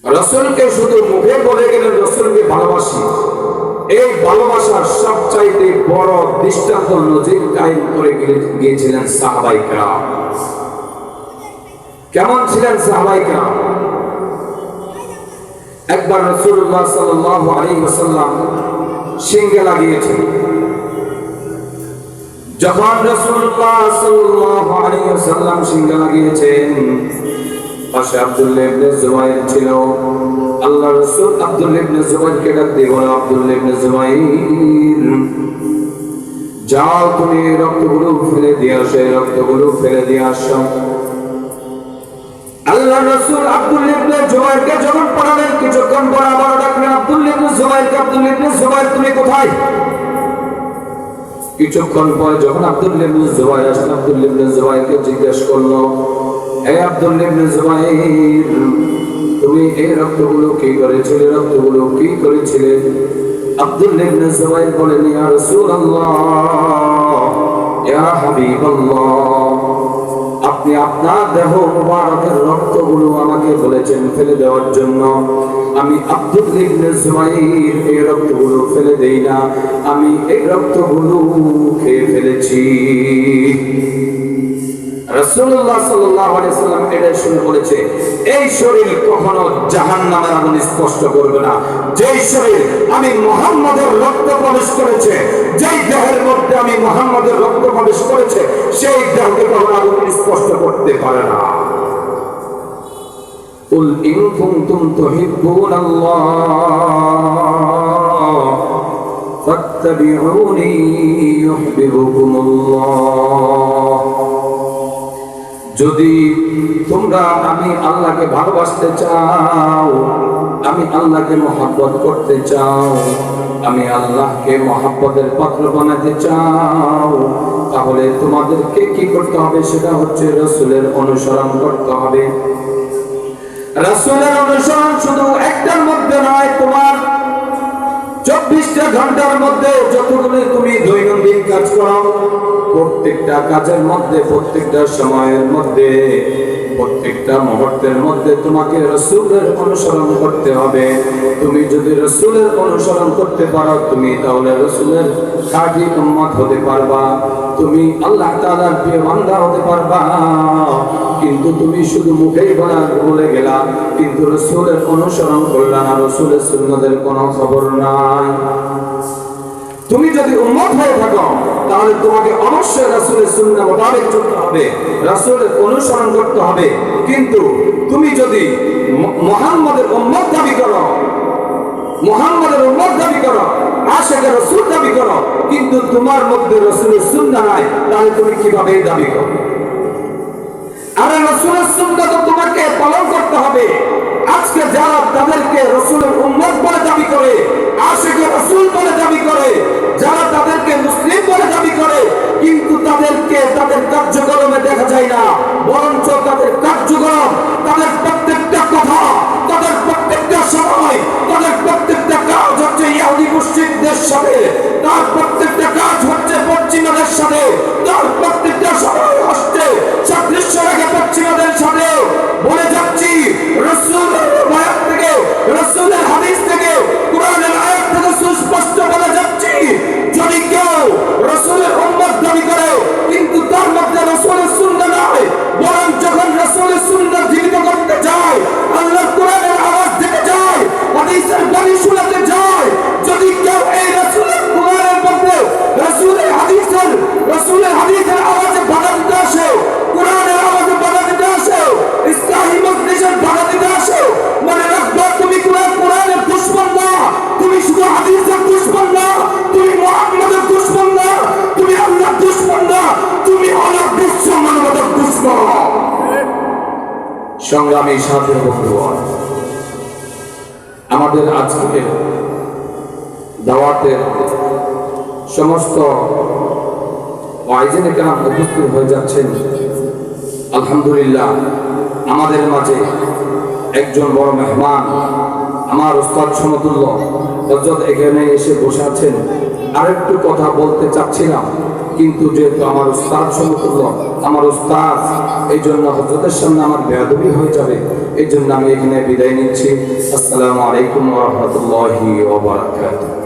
রাসূলকে শুধু মুখে বলে গেলেন রাসূলকে ভালোবাসি, এই ভালোবাসার সবচাইতে বড় দৃষ্টান্ত নজির কায়েম করে গিয়েছিলেন সাহাবায়ে কেরাম। কেমন ছিলেন সাহাবায়ে কেরাম? একবার রাসূলুল্লাহ সাল্লাল্লাহু আলাইহি ওয়াসাল্লাম সিংহে লাগিয়েছেন। যখন রাসূলুল্লাহ সাল্লাল্লাহু আলাইহি ওয়াসাল্লাম সিংহে লাগিয়েছেন, পাশে আব্দুল্লাহ ইবনে জুবাইর ছিল। আল্লাহ রাসূল আব্দুল্লাহ ইবনে জুবাইরকে ডাক দিয়ে বলেন, আব্দুল্লাহ ইবনে জুবাইর, যাও তুমি রক্তগুলো ফেলে দিয়ে আসো, রক্তগুলো ফেলে দিয়ে আসো। আল্লাহ রাসূল আব্দুল্লাহ ইবনে জুবাইরকে যখন পড়ালেন, কিছুক্ষণ পর আবার ডাকলেন আব্দুল্লাহ ইবনে জুবাইরকে, আব্দুল্লাহ ইবনে জুবাইর তুমি কোথায়? কিছুক্ষণ পর যখন আব্দুল্লাহ ইবনে জুবাইর আসলেন, আব্দুল্লাহ ইবনে জুবাইরকে জিজ্ঞেস করলো, হে আব্দুল্লাহ ইবনে জুবাইর, তুমি এই রক্তগুলো কি করেছিলে? রক্তগুলো কি করেছিলে? আব্দুল্লাহ ইবনে জুবাইর বলেন, ইয়া রাসূলুল্লাহ, ইয়া হাবিবাল্লাহ, আপনি আপনার দেহ মুবারকের রক্তগুলো আমাকে বলেছেন ফেলে দেওয়ার জন্য। আমি আব্দুল্লাহ ইবনে জুবাইর এই রক্তগুলো ফেলে দেই না, আমি এই রক্তগুলো খেয়ে ফেলেছি। রাসূলুল্লাহ সাল্লাল্লাহু আলাইহি ওয়াসাল্লাম এটা শুনে বলেছে, এই শরীর কখনো জাহান্নামের আগুন স্পর্শ করবে না। যেই শরীর আমি মুহাম্মদের রক্ত প্রবেশ করেছে, যেই দেহের মধ্যে আমি মুহাম্মদের রক্ত প্রবেশ করেছে, সেই দেহকে কখনো আগুন স্পর্শ করতে পারে না। কুল ইন কুনতুম তুহিব্বুনাল্লাহ ফাত্তাবিউনি ইউহিব্বুকুমুল্লাহ। যদি তোমরা আমি আল্লাহকে ভালোবাসতে চাও, আমি আল্লাহকে মহব্বত করতে চাও, আমি আল্লাহকে মহব্বতের পাত্র বানাতে চাও, তাহলে তোমাদেরকে কি করতে হবে? সেটা হচ্ছে রাসূলের অনুসরণ করতে হবে। রাসূলের অনুসরণ শুধু একটার মধ্যে নয়, তোমার 24টা ঘন্টার মধ্যে যতগুলো তুমি দৈনন্দিন কাজ করো, প্রত্যেকটা কাজের মধ্যে, প্রত্যেকটা সময়ের মধ্যে, প্রত্যেকটা মুহূর্তের মধ্যে তোমাকে রাসূলের অনুসরণ করতে হবে। তুমি যদি রাসূলের অনুসরণ করতে পারো, তুমি তাহলে রাসূলের খাঁটি উম্মত হতে পারবা, তুমি আল্লাহ তাআলার প্রিয় বান্দা হতে পারবা। কিন্তু তুমি শুধু মুখেই বলে গেলা, কিন্তু রাসূলের অনুসরণ করলা না, রাসূলের সুন্নাতের কোনো খবর নাই। তুমি যদি উম্মত হয়ে থাকো, তাহলে তোমাকে অবশ্যই রাসূলের সুন্নাহ মোতাবেক চলতে হবে, রাসূলের অনুসরণ করতে হবে। কিন্তু তুমি যদি মুহাম্মদের উম্মত দাবি করো, মুহাম্মদের উম্মত দাবি করো, আশিকে রাসূল দাবি করো, কিন্তু তোমার মধ্যে রাসূলের সুন্নাহ নাই, তাহলে তুমি কিভাবে দাবি করো? আরে রাসূলের সুন্নাহ তো তোমাকে পালন করতে হবে। আজকে যারা তাদেরকে রাসূলের উম্মত বলে দাবি করে, আশিকে রাসূল বলে দাবি করে, যারা তাদেরকে মুসলিম বলে দাবি করে, কিন্তু তাদেরকে তাদের কার্যক্রমে দেখা যায় না, বরঞ্চ তাদের কার্যক্রম, তাদের প্রত্যেকটা কথা, তাদের প্রত্যেকটা সময়, তাদের প্রত্যেকটা কাজ হচ্ছে ইহুদি মুশরিকদের সাথে, তার প্রত্যেকটা কাজ হচ্ছে পশ্চিমাদের সাথে, তার প্রত্যেকটা সময় হচ্ছে সাদৃশ্য রেখে পশ্চিমাদের সাথে। বলে যাচ্ছি রাসূলের আয়াত থেকে, রাসূলের হাদিস থেকে, কোরআনের আয়াত থেকে সুস্পষ্ট বলে যাচ্ছি, যদি কেউ রাসূলের উম্মত দাবি করে কিন্তু তার মধ্যে রাসূলের সুন্নাহ নাই, বরং যখন রাসূলের সুন্নাহ জীবিত করতে যায়, আল্লাহর কোরআনের আওয়াজ দিতে যায়, হাদিসের বাণী শোনাতে যায়, যদি কেউ এই রাসূলের কোরআনের মধ্যে রাসূলের হাদিসের আওয়াজে বাধা দিতে আসে, কোরআনের আওয়াজে বাধা দিতে আসে, ইসলামী মজলিসের বাধা দিতে আসে, মনে রাখবা তুমি কোরআনের দুশমন না, তুমি শুধু হাদিসের দুশমন না, তুমি মুহাম্মদের দুশমন না, তুমি আল্লাহর দুশমন না, তুমি হলো বিশ্ব মানবতার দুশমন। সংগ্রামী সাথী বন্ধুগণ, আমাদের আজকের দাওয়াতের সমস্ত ওয়াইজিনে কেরাম উপস্থিত হয়ে যাচ্ছেন। আলহামদুলিল্লাহ, আমাদের মাঝে একজন বড় মেহমান, আমার উস্তাদ সমতুল্য হযরত এখানে এসে বসে আছেন। আরেকটু কথা বলতে চাচ্ছিলাম, কিন্তু যেহেতু আমার উস্তাদ সমতুল্য, আমার উস্তাদ, এই জন্য হযরতের সামনে আমার বেয়াদবি হয়ে যাবে। এই জন্য আমি এখানে বিদায় নিচ্ছি। আসসালামু আলাইকুম ওয়া রাহমাতুল্লাহি ওয়া বারাকাতুহু।